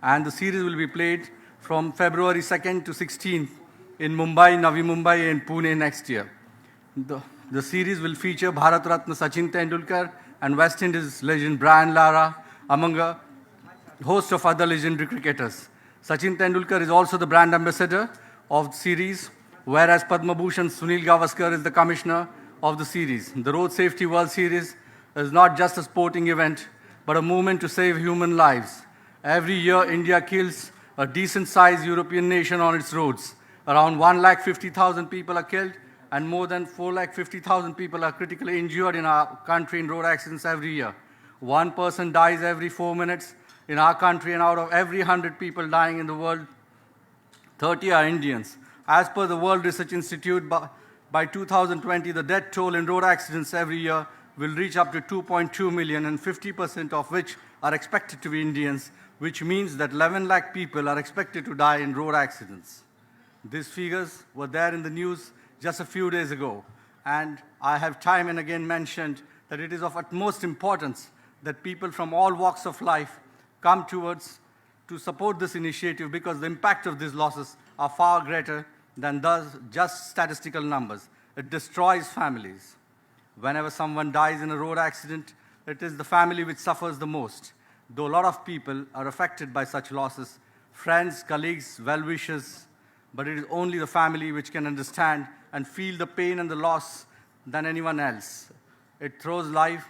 And the series will be played from February 2nd to 16th in Mumbai, Navi Mumbai, and Pune next year. The series will feature Bharat Ratna Sachin Tendulkar and West Indies legend Brian Lara, among a host of other legendary cricketers. Sachin Tendulkar is also the brand ambassador of the series, whereas Padma Bhushan Sunil Gavaskar is the commissioner of the series. The Road Safety World Series is not just a sporting event, but a movement to save human lives. Every year, India kills a decent-sized European nation on its roads. Around 150,000 people are killed, and more than 450,000 people are critically injured in our country in road accidents every year. One person dies every 4 minutes in our country, and out of every 100 people dying in the world, 30 are Indians. As per the World Research Institute, by 2020, the death toll in road accidents every year will reach up to 2.2 million, and 50% of which are expected to be Indians, which means that 11 lakh people are expected to die in road accidents. These figures were there in the news just a few days ago, and I have time and again mentioned that it is of utmost importance that people from all walks of life come towards to support this initiative, because the impact of these losses are far greater than those just statistical numbers. It destroys families. Whenever someone dies in a road accident, it is the family which suffers the most. Though a lot of people are affected by such losses, friends, colleagues, well-wishers, but it is only the family which can understand and feel the pain and the loss than anyone else. It throws life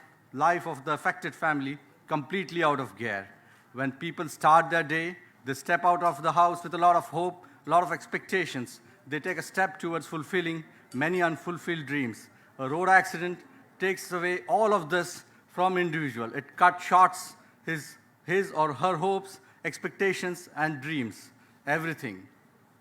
of the affected family completely out of gear. When people start their day, they step out of the house with a lot of hope, a lot of expectations. They take a step towards fulfilling many unfulfilled dreams. A road accident takes away all of this from individual. It cuts short his or her hopes, expectations, and dreams, everything.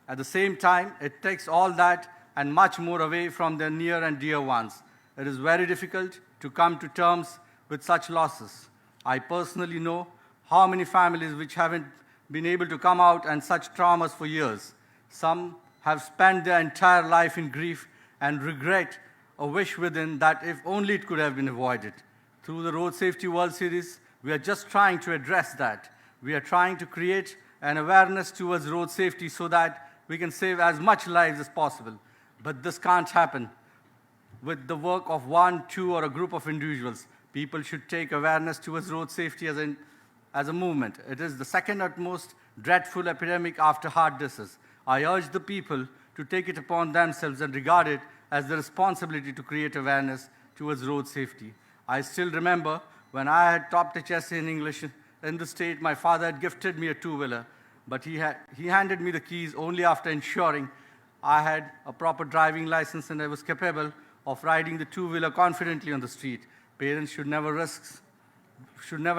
At the same time, it takes all that and much more away from their near and dear ones. It is very difficult to come to terms with such losses. I personally know how many families which haven't been able to come out and such traumas for years. Some have spent their entire life in grief and regret, a wish within that if only it could have been avoided. Through the Road Safety World Series, we are just trying to address that. We are trying to create an awareness towards road safety so that we can save as much lives as possible. But this can't happen with the work of one, two, or a group of individuals. People should take awareness towards road safety as a movement. It is the second most dreadful epidemic after heart disease. I urge the people to take it upon themselves and regard it as the responsibility to create awareness towards road safety. I still remember when I had topped HSC in English in the state, my father had gifted me a two-wheeler, but he handed me the keys only after ensuring I had a proper driving license and I was capable of riding the two-wheeler confidently on the street. Parents should never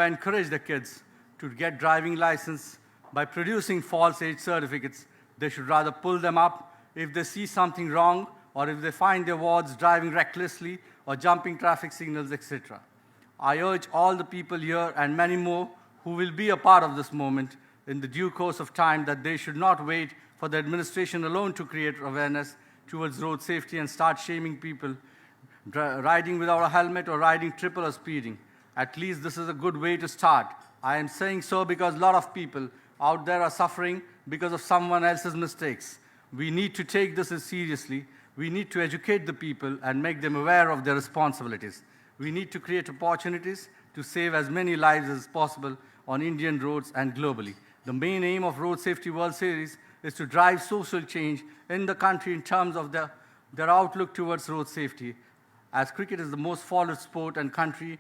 encourage their kids to get driving license by producing false age certificates. They should rather pull them up if they see something wrong, or if they find their wards driving recklessly or jumping traffic signals, etc. I urge all the people here and many more who will be a part of this movement in the due course of time that they should not wait for the administration alone to create awareness towards road safety and start shaming people riding without a helmet or riding triple or speeding. At least this is a good way to start. I am saying so because a lot of people out there are suffering because of someone else's mistakes. We need to take this seriously. We need to educate the people and make them aware of their responsibilities. We need to create opportunities to save as many lives as possible on Indian roads and globally. The main aim of Road Safety World Series is to drive social change in the country in terms of their outlook towards road safety. As cricket is the most followed sport in the country,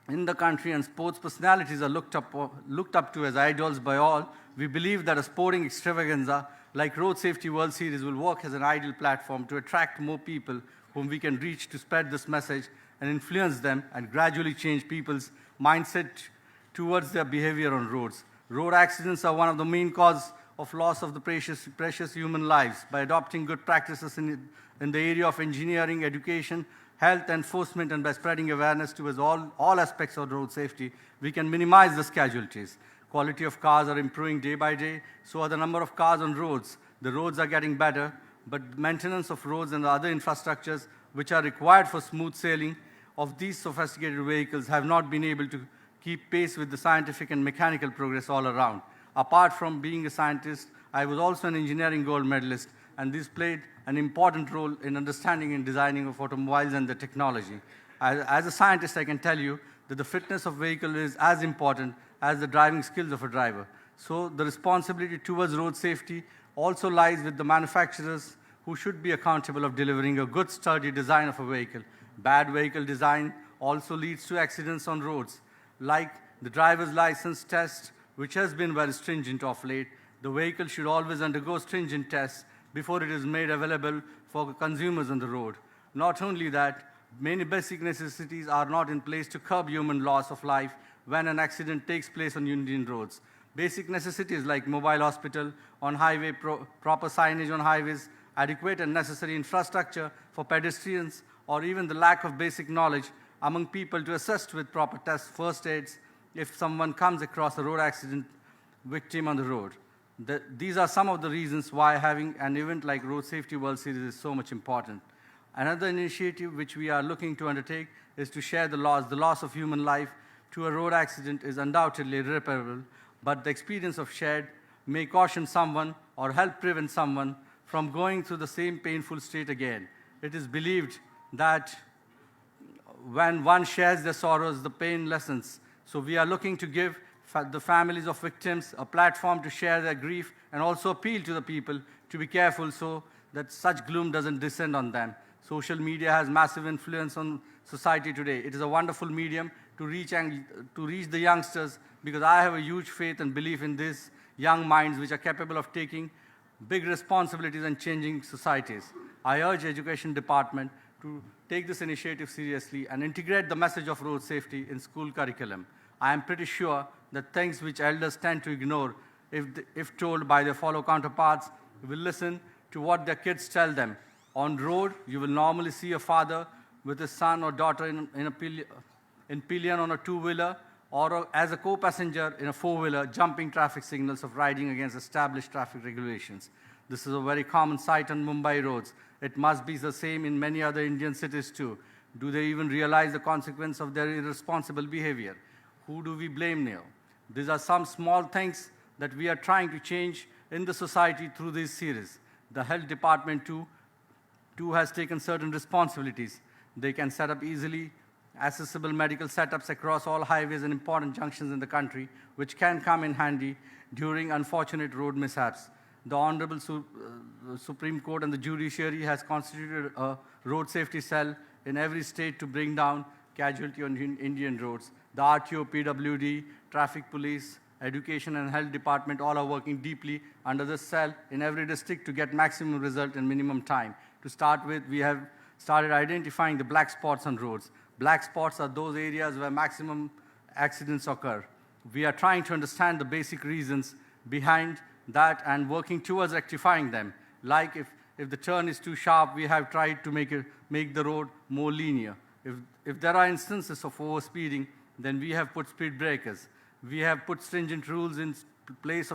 and sports personalities are looked up to as idols by all, we believe that a sporting extravaganza like Road Safety World Series will work as an ideal platform to attract more people whom we can reach to spread this message and influence them and gradually change people's mindset towards their behavior on roads. Road accidents are one of the main causes of loss of the precious human lives. By adopting good practices in the area of engineering, education, health enforcement, and by spreading awareness towards all aspects of road safety, we can minimize these casualties. Quality of cars are improving day by day, so are the number of cars on roads. The roads are getting better, but maintenance of roads and the other infrastructures which are required for smooth sailing of these sophisticated vehicles have not been able to keep pace with the scientific and mechanical progress all around. Apart from being a scientist, I was also an engineering gold medalist, and this played an important role in understanding and designing of automobiles and the technology. As a scientist, I can tell you that the fitness of vehicle is as important as the driving skills of a driver. So the responsibility towards road safety also lies with the manufacturers, who should be accountable of delivering a good, sturdy design of a vehicle. Bad vehicle design also leads to accidents on roads. Like the driver's license test, which has been very stringent of late, the vehicle should always undergo stringent tests before it is made available for consumers on the road. Not only that, many basic necessities are not in place to curb human loss of life when an accident takes place on Indian roads. Basic necessities like mobile hospital on highway, proper signage on highways, adequate and necessary infrastructure for pedestrians, or even the lack of basic knowledge among people to assist with proper tests, first aids, if someone comes across a road accident victim on the road. These are some of the reasons why having an event like Road Safety World Series is so much important. Another initiative which we are looking to undertake is to share the loss. The loss of human life to a road accident is undoubtedly irreparable, but the experience of shared may caution someone or help prevent someone from going through the same painful state again. It is believed that when one shares their sorrows, the pain lessens. So we are looking to give the families of victims a platform to share their grief and also appeal to the people to be careful so that such gloom doesn't descend on them. Social media has massive influence on society today. It is a wonderful medium to reach the youngsters, because I have a huge faith and belief in these young minds which are capable of taking big responsibilities and changing societies. I urge Education Department to take this initiative seriously and integrate the message of road safety in school curriculum. I am pretty sure that things which elders tend to ignore, if told by their fellow counterparts, will listen to what their kids tell them. On road, you will normally see a father with his son or daughter in pillion on a two-wheeler, or as a co-passenger in a four-wheeler, jumping traffic signals of riding against established traffic regulations. This is a very common sight on Mumbai roads. It must be the same in many other Indian cities too. Do they even realize the consequence of their irresponsible behavior? Who do we blame now? These are some small things that we are trying to change in the society through this series. The health department too has taken certain responsibilities. They can set up easily accessible medical setups across all highways and important junctions in the country, which can come in handy during unfortunate road mishaps. The Honorable Supreme Court and the judiciary has constituted a road safety cell in every state to bring down casualty on Indian roads. The RTO, PWD, traffic police, education and health department all are working deeply under this cell in every district to get maximum result in minimum time. To start with, we have started identifying the black spots on roads. Black spots are those areas where maximum accidents occur. We are trying to understand the basic reasons behind that and working towards rectifying them. Like if the turn is too sharp, we have tried to make the road more linear. If there are instances of overspeeding, then we have put speed breakers. We have put stringent rules in place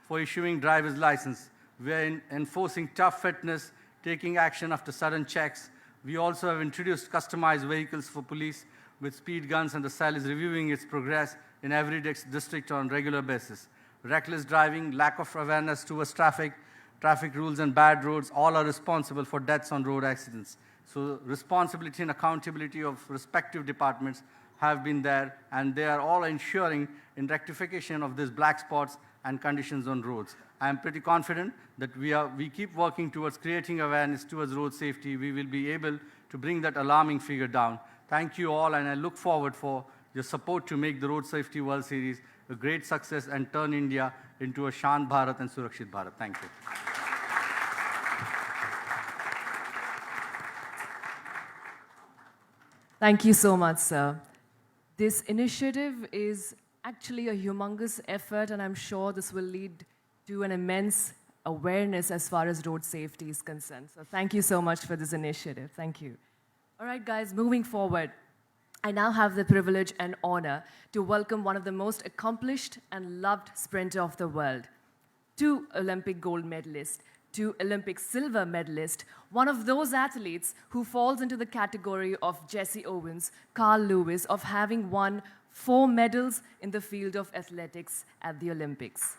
for issuing driver's license. We are enforcing tough fitness, taking action after sudden checks. We also have introduced customized vehicles for police with speed guns, and the cell is reviewing its progress in every district on a regular basis. Reckless driving, lack of awareness towards traffic rules and bad roads, all are responsible for deaths on road accidents. So responsibility and accountability of respective departments have been there, and they are all ensuring in rectification of these black spots and conditions on roads. I am pretty confident that we keep working towards creating awareness towards road safety. We will be able to bring that alarming figure down. Thank you all, and I look forward for your support to make the Road Safety World Series a great success and turn India into a Shant Bharat and Surakshit Bharat. Thank you. Thank you so much, sir. This initiative is actually a humongous effort, and I'm sure this will lead to an immense awareness as far as road safety is concerned. So thank you so much for this initiative. Thank you. All right, guys, moving forward, I now have the privilege and honor to welcome one of the most accomplished and loved sprinter of the world, 2 Olympic gold medalists, 2 Olympic silver medalists, one of those athletes who falls into the category of Jesse Owens, Carl Lewis, of having won 4 medals in the field of athletics at the Olympics.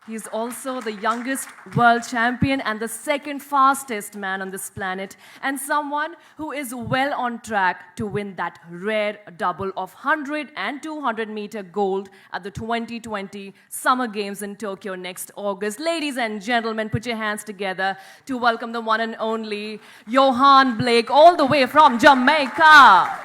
He's also the youngest world champion and the second fastest man on this planet, and someone who is well on track to win that rare double of 100 and 200-meter gold at the 2020 Summer Games in Tokyo next August. Ladies and gentlemen, put your hands together to welcome the one and only Yohan Blake, all the way from Jamaica.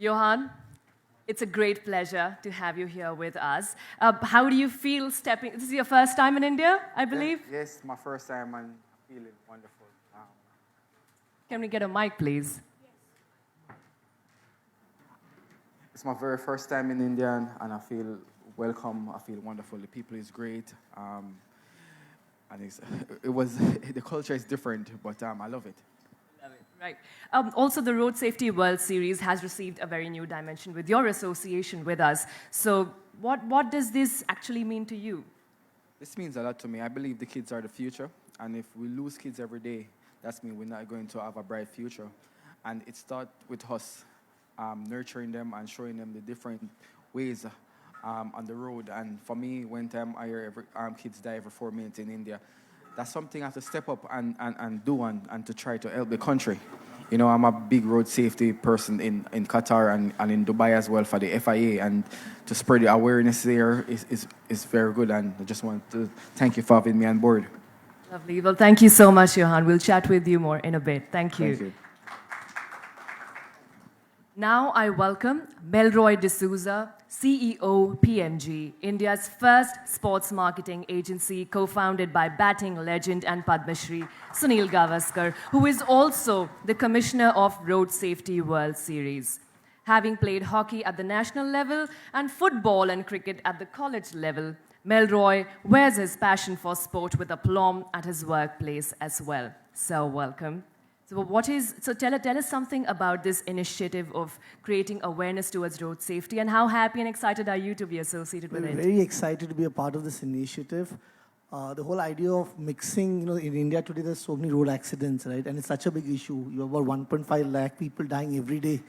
Yohan, it's a great pleasure to have you here with us. How do you feel stepping? This is your first time in India, I believe? Yes, my first time and feeling wonderful. Can we get a mic, please? It's my very first time in India and I feel welcome, I feel wonderful. The people is great. And the culture is different, but I love it. Right. Also, the Road Safety World Series has received a very new dimension with your association with us. So what does this actually mean to you? This means a lot to me. I believe the kids are the future. And if we lose kids every day, that means we're not going to have a bright future. And it starts with us nurturing them and showing them the different ways on the road. And for me, when I hear kids die every 4 minutes in India, that's something I have to step up and do and to try to help the country. You know, I'm a big road safety person in Qatar and in Dubai as well for the FIA, and to spread the awareness there is very good, and I just want to thank you for having me on board. Lovely. Well, thank you so much, Yohan. We'll chat with you more in a bit. Thank you. Thank you. Now I welcome Melroy D'Souza, CEO, PMG, India's first sports marketing agency, co-founded by batting legend and Padma Shri Sunil Gavaskar, who is also the commissioner of Road Safety World Series. Having played hockey at the national level and football and cricket at the college level, Melroy wears his passion for sport with aplomb at his workplace as well. So welcome. So tell us something about this initiative of creating awareness towards road safety, and how happy and excited are you to be associated with it? We're very excited to be a part of this initiative. The whole idea of mixing, in India today there's so many road accidents, right? And it's such a big issue. You have about 1.5 lakh people dying every day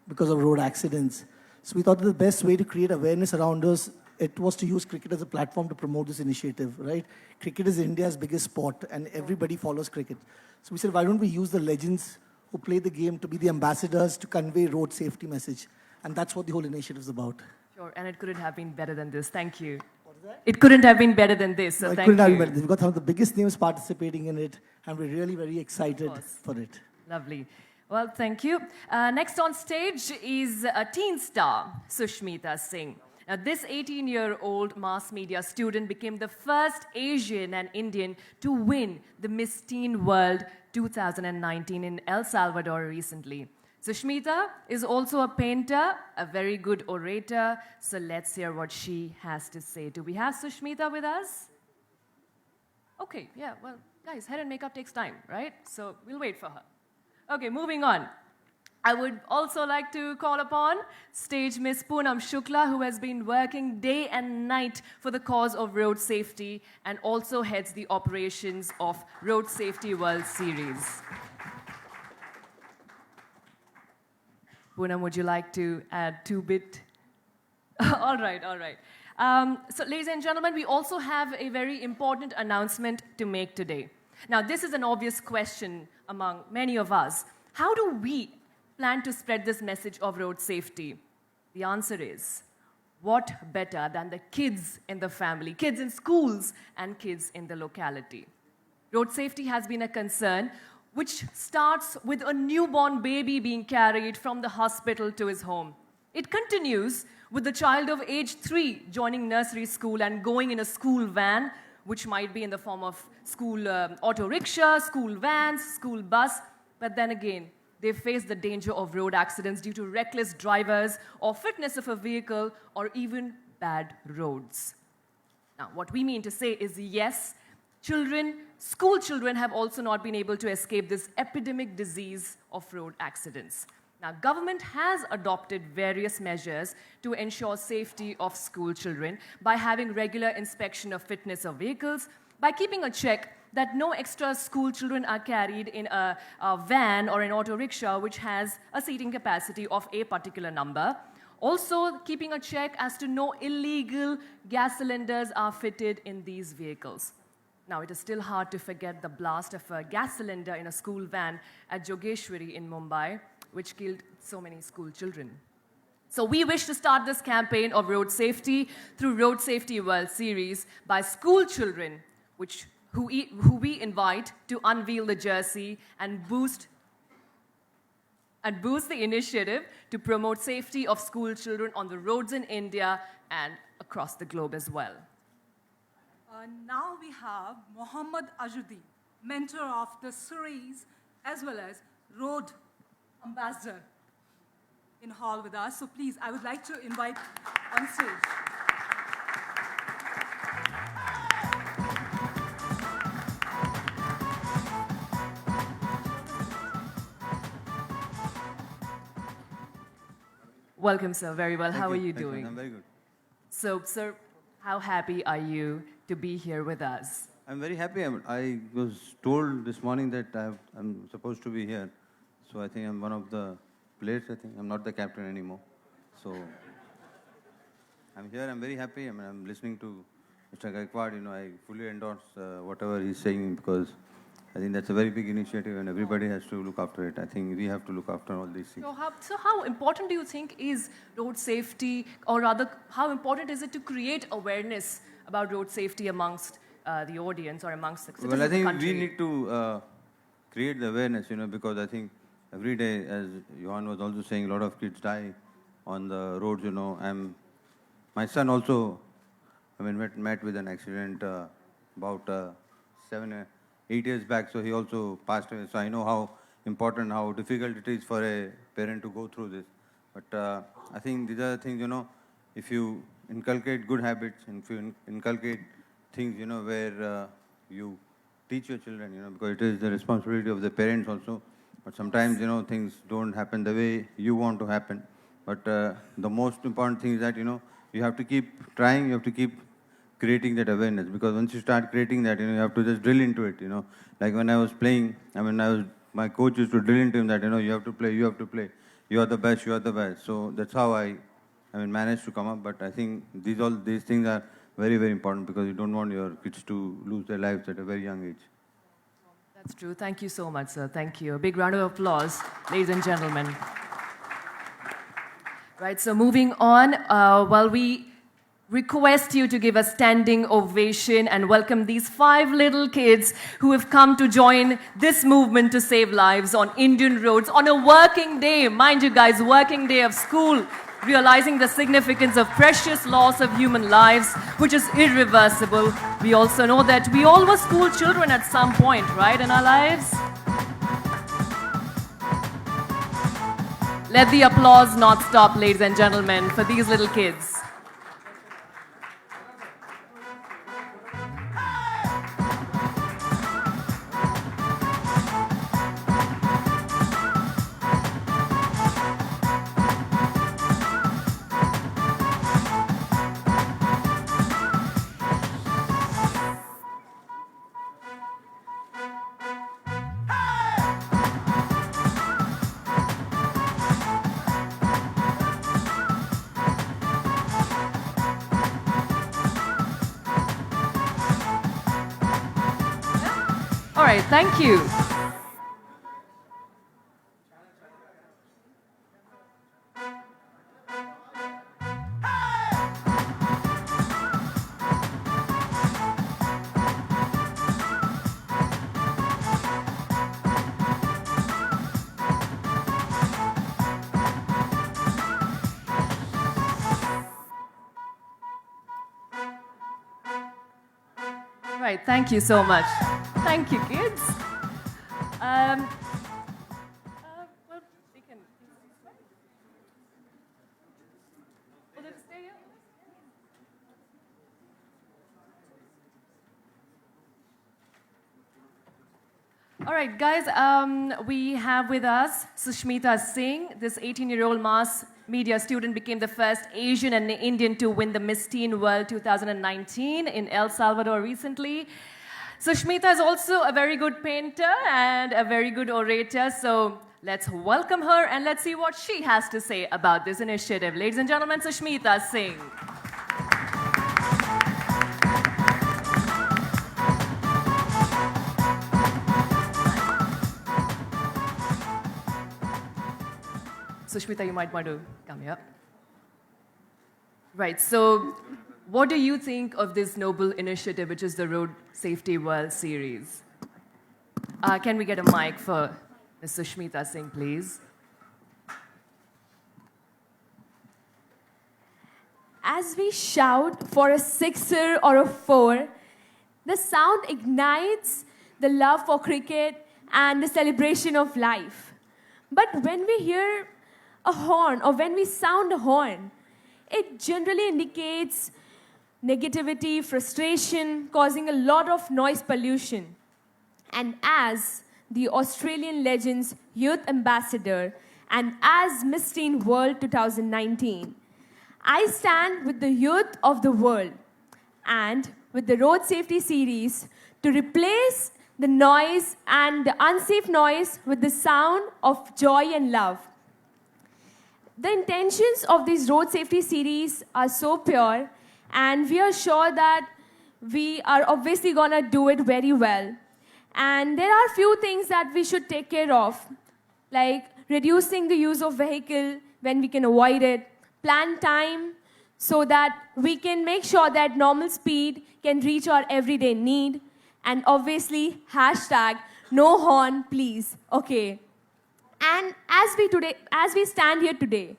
because of road accidents. So we thought the best way to create awareness around us, it was to use cricket as a platform to promote this initiative, right? Cricket is India's biggest sport and everybody follows cricket. So we said, why don't we use the legends who play the game to be the ambassadors to convey road safety message? And that's what the whole initiative is about. Sure, and it couldn't have been better than this. Thank you. What is that? It couldn't have been better than this, so no, thank you. It couldn't have been better. We've got some of the biggest names participating in it, and we're really very excited for it. Lovely. Well, thank you. Next on stage is a teen star, Sushmita Singh. Now, this 18-year-old mass media student became the first Asian and Indian to win the Miss Teen World 2019 in El Salvador recently. Sushmita is also a painter, a very good orator, so let's hear what she has to say. Do we have Sushmita with us? Okay, yeah, well, guys, hair and makeup takes time, right? So we'll wait for her. Okay, moving on. I would also like to call upon stage Miss Poonam Shukla, who has been working day and night for the cause of road safety and also heads the operations of Road Safety World Series. Poonam, would you like to add 2-bit? All right, all right. So ladies and gentlemen, we also have a very important announcement to make today. Now, this is an obvious question among many of us. How do we plan to spread this message of road safety? The answer is, what better than the kids in the family, kids in schools and kids in the locality? Road safety has been a concern which starts with a newborn baby being carried from the hospital to his home. It continues with the child of age 3 joining nursery school and going in a school van, which might be in the form of school auto rickshaw, school vans, school bus, but then again, they face the danger of road accidents due to reckless drivers or fitness of a vehicle or even bad roads. Now, what we mean to say is, yes, school children have also not been able to escape this epidemic disease of road accidents. Now, government has adopted various measures to ensure safety of school children by having regular inspection of fitness of vehicles, by keeping a check that no extra school children are carried in a van or an auto rickshaw which has a seating capacity of a particular number. Also, keeping a check as to no illegal gas cylinders are fitted in these vehicles. Now, it is still hard to forget the blast of a gas cylinder in a school van at Jogeshwari in Mumbai, which killed so many school children. So we wish to start this campaign of road safety through Road Safety World Series by school children, who we invite to unveil the jersey and boost the initiative to promote safety of school children on the roads in India and across the globe as well. Now we have Mohammad Azharuddin, mentor of the series as well as road ambassador in hall with us. So please, I would like to invite on stage. Welcome, sir. Very well. How are you Thank you. doing? I'm very good. So, sir, how happy are you to be here with us? I'm very happy. I was told this morning that I'm supposed to be here. So I think I'm one of the players. I think I'm not the captain anymore. So I'm here. I'm very happy. I mean, I'm listening to Mr. Gaikwad. You know, I fully endorse whatever he's saying because I think that's a very big initiative and everybody has to look after it. I think we have to look after all these things. So how important do you think is road safety, or rather, how important is it to create awareness about road safety amongst the audience or amongst the citizens Well, I of the think country? we need to create the awareness, you know, because I think every day, as Yohan was also saying, a lot of kids die on the roads, you know. My son also, I mean, met with an accident about 8 years back, so he also passed away. So I know how important, how difficult it is for a parent to go through this. But I think these are the things, you know, if you inculcate good habits, and if you inculcate things, you know, where you teach your children, you know, because it is the responsibility of the parents also. But sometimes, you know, things don't happen the way you want to happen. But the most important thing is that, you know, you have to keep trying, you have to keep creating that awareness, because once you start creating that, you know, you have to just drill into it, you know. Like when I was playing, I mean, my coach used to drill into him that, you know, you have to play, you have to play. You are the best, you are the best. So that's how I managed to come up. But I think these things are very, very important because you don't want your kids to lose their lives at a very young age. That's true. Thank you so much, sir. Thank you. A big round of applause, ladies and gentlemen. Right, so moving on, while we request you to give a standing ovation and welcome these 5 little kids who have come to join this movement to save lives on Indian roads on a working day, mind you guys, working day of school, realizing the significance of precious loss of human lives, which is irreversible. We also know that we all were school children at some point, right, in our lives? Let the applause not stop, ladies and gentlemen, for these little kids. All right, thank you. Right, thank you so much. Thank you, kids. Well, we can. Will they stay here? All right, guys, we have with us Sushmita Singh. This 18-year-old mass media student became the first Asian and Indian to win the Miss Teen World 2019 in El Salvador recently. Sushmita is also a very good painter and a very good orator, so let's welcome her and let's see what she has to say about this initiative. Ladies and gentlemen, Sushmita Singh. Sushmita, you might want to come here. Right, so what do you think of this noble initiative, which is the Road Safety World Series? Can we get a mic for Ms. Sushmita Singh, please? As we shout for a sixer or a four, the sound ignites the love for cricket and the celebration of life. But when we hear a horn or when we sound a horn, it generally indicates negativity, frustration, causing a lot of noise pollution. And as the Australian Legends Youth Ambassador and as Miss Teen World 2019, I stand with the youth of the world and with the Road Safety Series to replace the noise and the unsafe noise with the sound of joy and love. The intentions of this Road Safety Series are so pure, and we are sure that we are obviously going to do it very well. And there are a few things that we should take care of, like reducing the use of vehicle when we can avoid it, plan time so that we can make sure that normal speed can reach our everyday need, and obviously hashtag no horn please. Okay. And as we stand here today,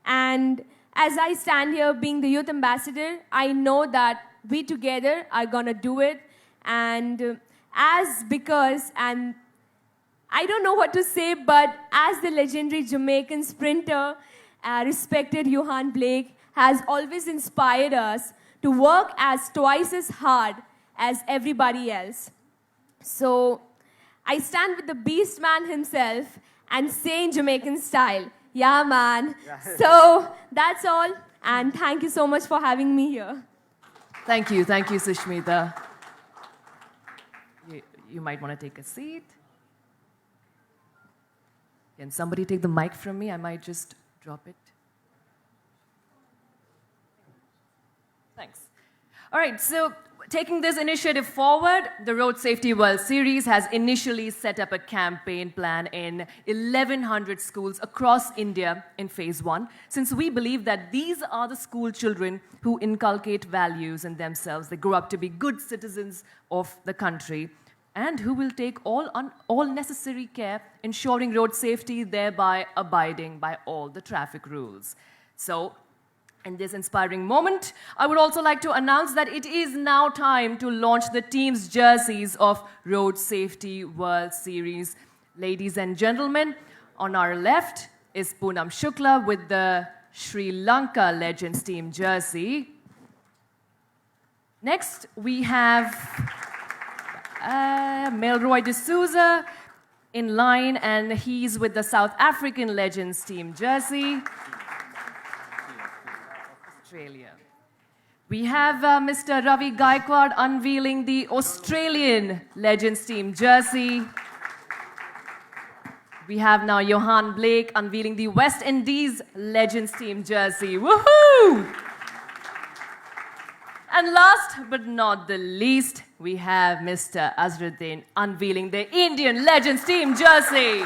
and as I stand here being the youth ambassador, I know that we together are gonna do it. And and I don't know what to say, but as the legendary Jamaican sprinter, respected Yohan Blake has always inspired us to work as twice as hard as everybody else. So I stand with the beast man himself and say in Jamaican style, yeah man. So that's all, and thank you so much for having me here. Thank you, Sushmita. You might want to take a seat. Can somebody take the mic from me? I might just drop it. Thanks. All right, so taking this initiative forward, the Road Safety World Series has initially set up a campaign plan in 1,100 schools across India in phase 1, since we believe that these are the school children who inculcate values in themselves. They grow up to be good citizens of the country and who will take all necessary care ensuring road safety, thereby abiding by all the traffic rules. So, in this inspiring moment, I would also like to announce that it is now time to launch the team's jerseys of Road Safety World Series. Ladies and gentlemen, on our left is Poonam Shukla with the Sri Lanka Legends team jersey. Next, we have Melroy D'Souza in line, and he's with the South African Legends team jersey. Australia. We have Mr. Ravi Gaikwad unveiling the Australian Legends team jersey. We have now Yohan Blake unveiling the West Indies Legends team jersey. Woohoo! And last but not the least, we have Mr. Azharuddin unveiling the Indian Legends team jersey.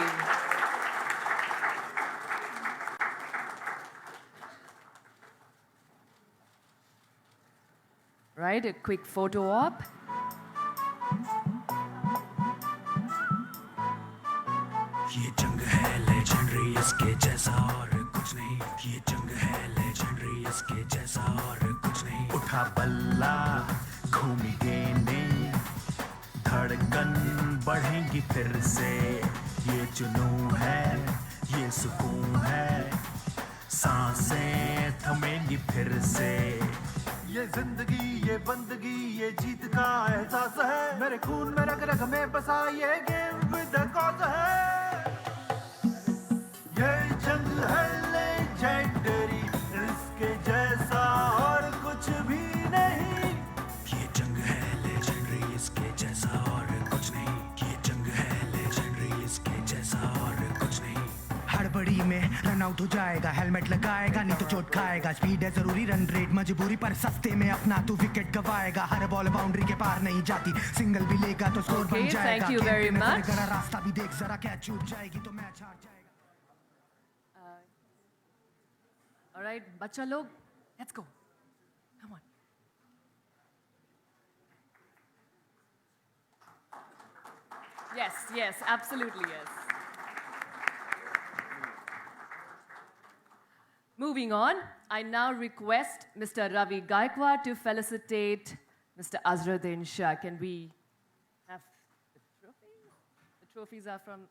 Right, a quick photo op. ये जंग है legendary इसके जैसा और कुछ नहीं ये जंग है लेजेंडरी इसके जैसा और कुछ नहीं उठा बल्ला घूमी गेंदें धड़कन बढ़ेगी फिर से ये जुनून है ये सुकून है सांसें थमेंगी फिर से ये जिंदगी ये बंदगी ये जीत का एहसास है मेरे खून में रग रग में बसा ये गेम विद द कॉज है ये जंग है लेजेंडरी इसके जैसा और कुछ भी नहीं ये जंग है लेजेंडरी इसके जैसा रन आउट हो जाएगा, हेलमेट लगाएगा नहीं तो चोट खाएगा, स्पीड है जरूरी रन रेट मजबूरी पर सस्ते में अपना तू विकेट गवाएगा, हर बॉल बाउंड्री के पार नहीं जाती, सिंगल भी लेगा तो स्कोर बन जाएगा, thank you very much. रास्ता भी देख जरा कैच छूट जाएगी तो मैच हार जाएगा. All right, bacha log, let's go. Come on. Yes, yes, absolutely yes. Moving on, I now request Mr. Ravi Gaikwad to felicitate Mr. Azharuddin Shah. Can we have the trophies? The trophies are from...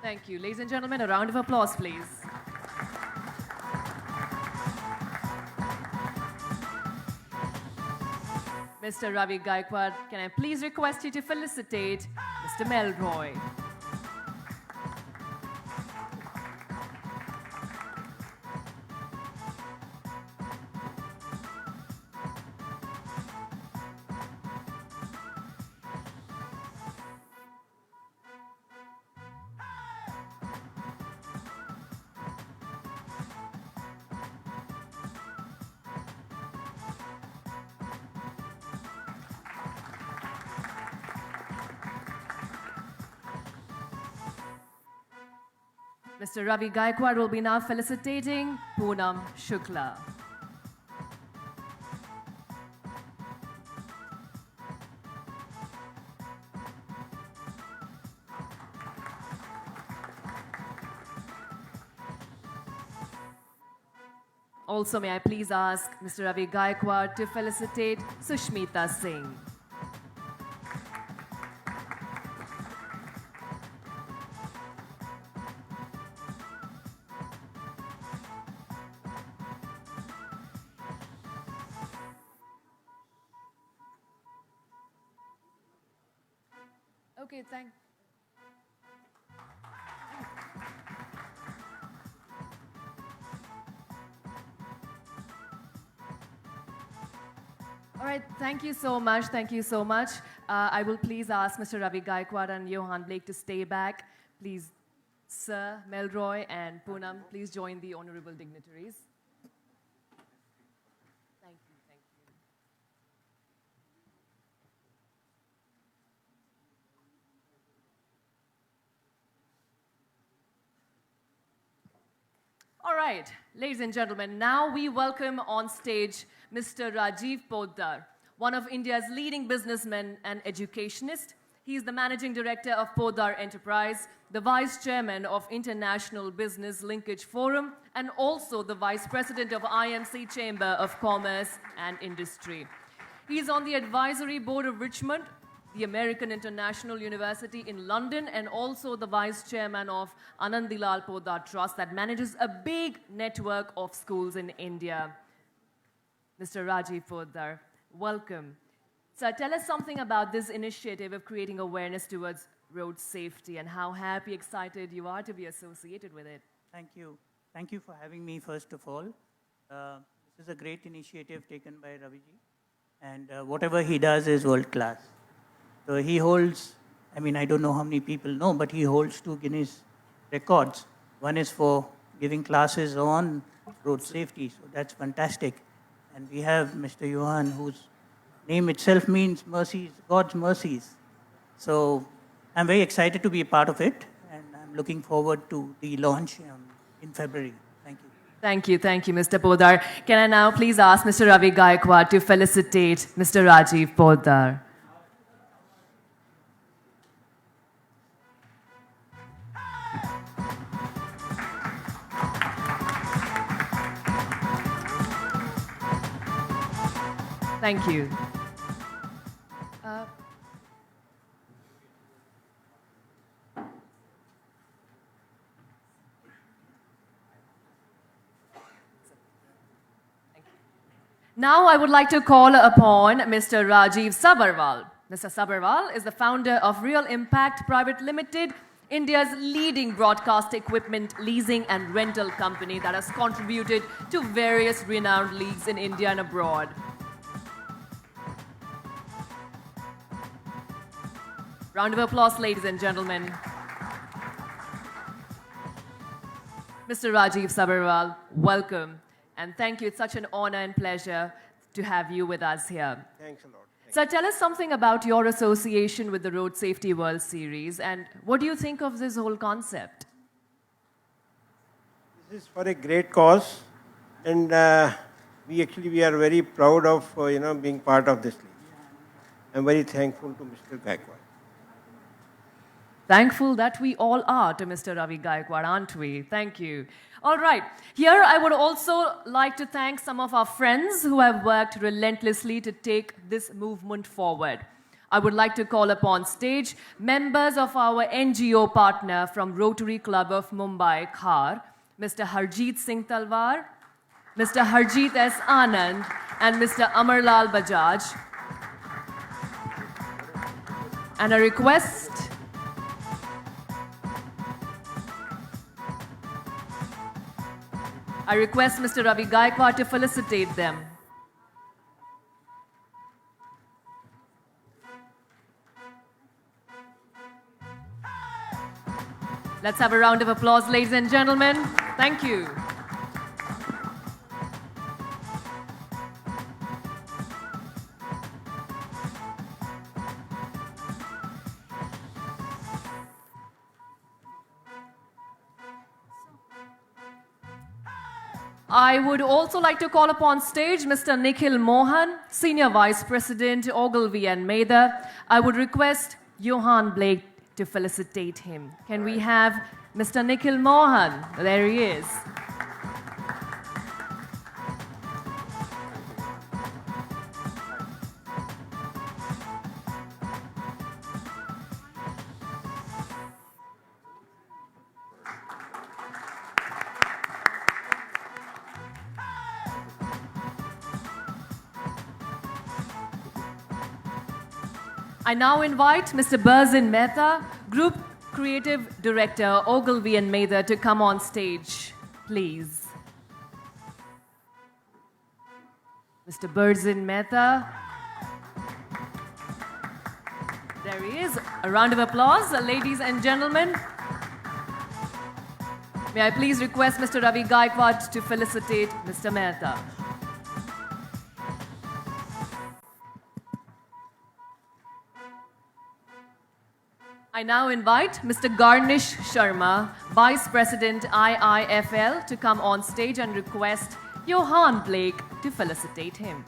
Thank you. Ladies and gentlemen, a round of applause, please. Mr. Ravi Gaikwad, can I please request you to felicitate Mr. Melroy? Mr. Ravi Gaikwad will be now felicitating Poonam Shukla. Also, may I please ask Mr. Ravi Gaikwad to felicitate Sushmita Singh. Okay, thank. All right, thank you so much. Thank you so much. I will please ask Mr. Ravi Gaikwad and Yohan Blake to stay back. Please, Sir Melroy and Poonam, please join the honorable dignitaries. Thank you, thank you. All right, ladies and gentlemen, now we welcome on stage Mr. Rajiv Poddar, one of India's leading businessmen and educationist. He is the managing director of Poddar Enterprise, the vice chairman of International Business Linkage Forum, and also the vice president of IMC Chamber of Commerce and Industry. He is on the advisory board of Richmond, the American International University in London, and also the vice chairman of Anandilal Poddar Trust that manages a big network of schools in India. Mr. Rajiv Poddar, welcome. So tell us something about this initiative of creating awareness towards road safety and how happy, excited you are to be associated with it. Thank you. Thank you for having me, first of all. This is a great initiative taken by Raviji, and whatever he does is world class. So he holds, I mean, I don't know how many people know, but he holds 2 Guinness records. One is for giving classes on road safety, so that's fantastic. And we have Mr. Yohan, whose name itself means mercies, God's mercies. So I'm very excited to be a part of it, and I'm looking forward to the launch in February. Thank you. Thank you, Mr. Poddar. Can I now please ask Mr. Ravi Gaikwad to felicitate Mr. Rajiv Poddar? Thank you. Now I would like to call upon Mr. Rajiv Sabharwal. Mr. Sabharwal is the founder of Real Impact Private Limited India's leading broadcast equipment leasing and rental company that has contributed to various renowned leagues in India and abroad. Round of applause, ladies and gentlemen. Mr. Rajiv Sabharwal, welcome. And thank you. It's such an honor and pleasure to have you with us here. Thanks a lot. So tell us something about your association with the Road Safety World Series and what do you think of this whole concept? This is for a great cause, and we are very proud of being part of this league. I'm very thankful to Mr. Gaikwad. Thankful that we all are to Mr. Ravi Gaikwad, aren't we? Thank you. All right. Here, I would also like to thank some of our friends who have worked relentlessly to take this movement forward. I would like to call upon stage members of our NGO partner from Rotary Club of Mumbai, Khar, Mr. Harjeet Singh Talwar, Mr. Harjeet S. Anand, and Mr. Amarlal Bajaj. And a request. I request Mr. Ravi Gaikwad to felicitate them. Let's have a round of applause, ladies and gentlemen. Thank you. I would also like to call upon stage Mr. Nikhil Mohan, Senior Vice President, Ogilvy and Mather. I would request Yohan Blake to felicitate him. Can we have Mr. Nikhil Mohan? There he is. I now invite Mr. Burzin Mehta, Group Creative Director, Ogilvy and Mather, to come on stage, please. Mr. Burzin Mehta. There he is. A round of applause, ladies and gentlemen. May I please request Mr. Ravi Gaikwad to felicitate Mr. Mehta. I now invite Mr. Garnish Sharma, Vice President IIFL, to come on stage and request Yohan Blake to felicitate him.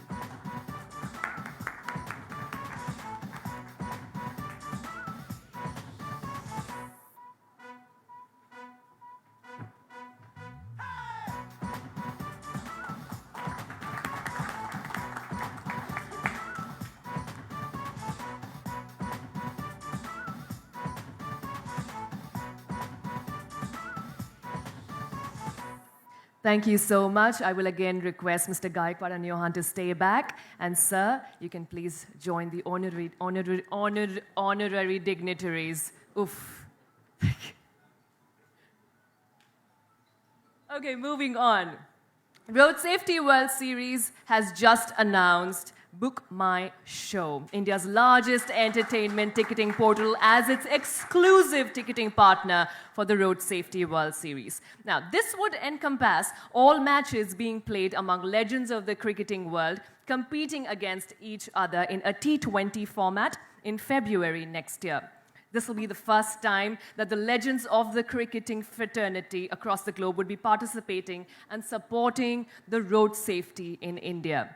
Thank you so much. I will again request Mr. Gaikwad and Yohan to stay back. And sir, you can please join the honorary dignitaries. Oof. Okay, moving on. Road Safety World Series has just announced Book My Show, India's largest entertainment ticketing portal, as its exclusive ticketing partner for the Road Safety World Series. Now, this would encompass all matches being played among legends of the cricketing world, competing against each other in a T20 format in February next year. This will be the first time that the legends of the cricketing fraternity across the globe would be participating and supporting the road safety in India.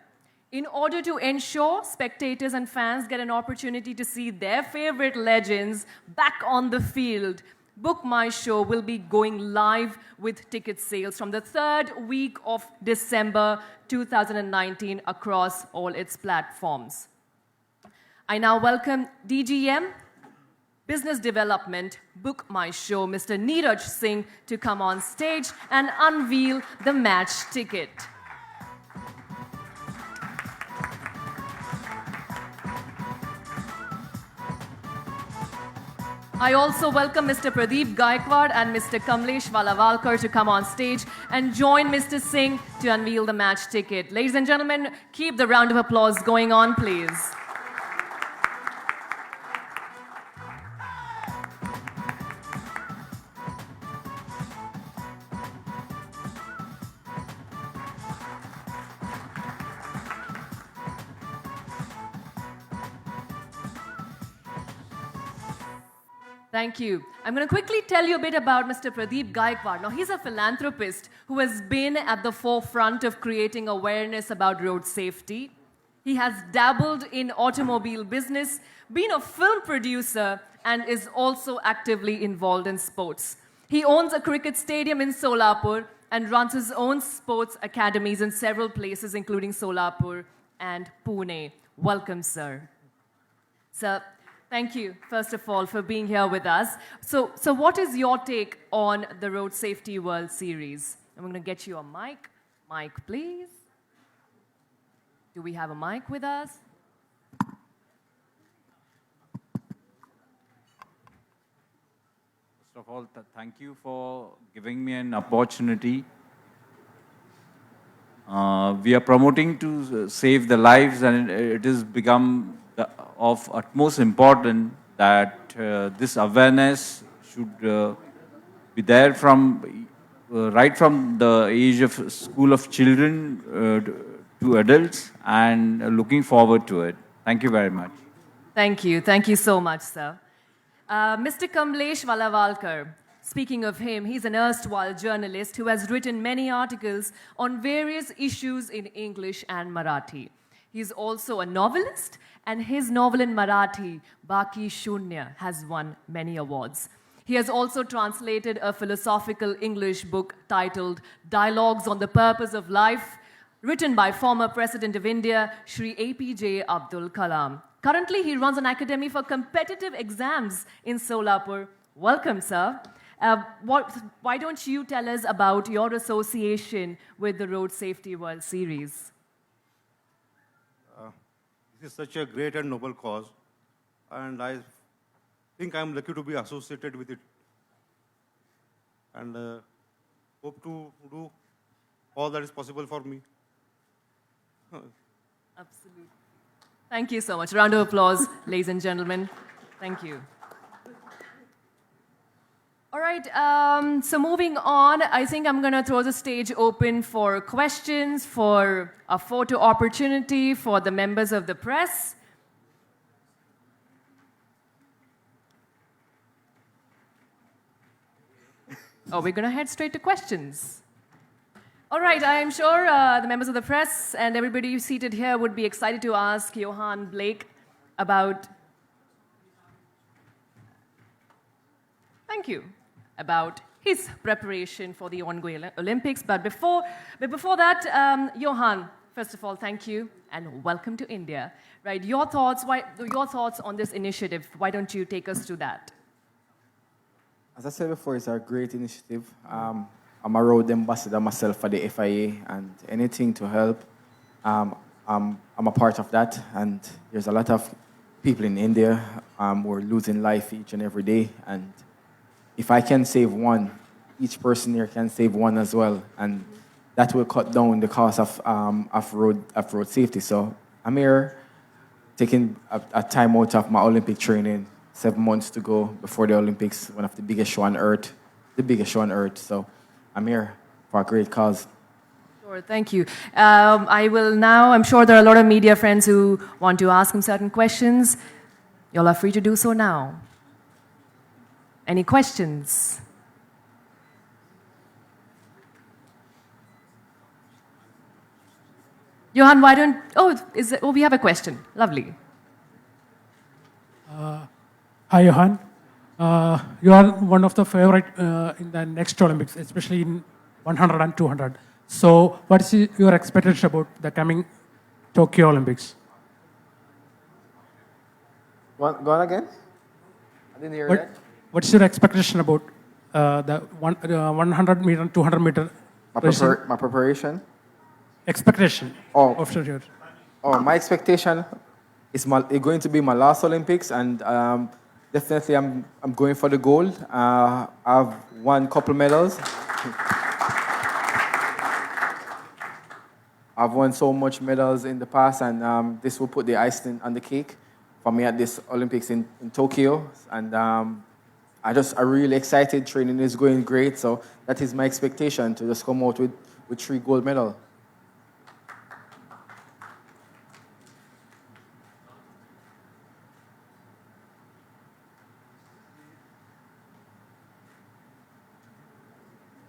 In order to ensure spectators and fans get an opportunity to see their favorite legends back on the field, Book My Show will be going live with ticket sales from the third week of December 2019 across all its platforms. I now welcome DGM, Business Development, Book My Show, Mr. Neeraj Singh, to come on stage and unveil the match ticket. I also welcome Mr. Pradeep Gaikwad and Mr. Kamlesh Valavalkar to come on stage and join Mr. Singh to unveil the match ticket. Ladies and gentlemen, keep the round of applause going on, please. Thank you. I'm going to quickly tell you a bit about Mr. Pradeep Gaikwad. Now, he's a philanthropist who has been at the forefront of creating awareness about road safety. He has dabbled in automobile business, been a film producer, and is also actively involved in sports. He owns a cricket stadium in Solapur and runs his own sports academies in several places, including Solapur and Pune. Welcome, sir. Sir, thank you, first of all, for being here with us. So what is your take on the Road Safety World Series? I'm going to get you a mic. Mic, please. Do we have a mic with us? First of all, thank you for giving me an opportunity. We are promoting to save the lives, and it has become of utmost importance that this awareness should be there from right from the age of school of children to adults, and looking forward to it. Thank you very much. Thank you. Thank you so much, sir. Mr. Kamlesh Valavalkar. Speaking of him, he's an erstwhile journalist who has written many articles on various issues in English and Marathi. He's also a novelist, and his novel in Marathi, Baki Shunya, has won many awards. He has also translated a philosophical English book titled Dialogues on the Purpose of Life, written by former President of India, Shri APJ Abdul Kalam. Currently, he runs an academy for competitive exams in Solapur. Welcome, sir. Why don't you tell us about your association with the Road Safety World Series? This is such a great and noble cause, and I think I'm lucky to be associated with it, and hope to do all that is possible for me. Absolutely. Thank you so much. Round of applause, ladies and gentlemen. Thank you. All right, so moving on, I think I'm going to throw the stage open for questions, for a photo opportunity for the members of the press. Oh, we're going to head straight to questions. All right, I'm sure the members of the press and everybody seated here would be excited to ask Yohan Blake about... Thank you. About his preparation for the ongoing Olympics. But before that, Yohan, first of all, thank you and welcome to India. Right, your thoughts on this initiative. Why don't you take us to that? As I said before, it's a great initiative. I'm a road ambassador myself for the FIA, and anything to help, I'm a part of that. And there's a lot of people in India who are losing life each and every day. And if I can save one, each person here can save one as well, and that will cut down the cost of road safety. So I'm here taking a time out of my Olympic training, 7 months to go before the Olympics, one of the biggest show on earth, So I'm here for a great cause. Sure, thank you. I'm sure there are a lot of media friends who want to ask him certain questions. Y'all are free to do so now. Any questions? Yohan, why don't... we have a question. Lovely. Hi, Yohan. You are one of the favorite in the next Olympics, especially in 100 and 200. So what is your expectation about the coming Tokyo Olympics? Go on again? I didn't hear that. What's your expectation about the 100 meter, 200 meter? My preparation? Expectation. My expectation is going to be my last Olympics, and Definitely, I'm going for the gold. I've won a couple medals. I've won so much medals in the past, and this will put the icing on the cake for me at this Olympics in Tokyo. And I'm really excited. Training is going great, so that is my expectation, to just come out with 3 gold medals.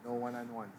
No one-on-ones.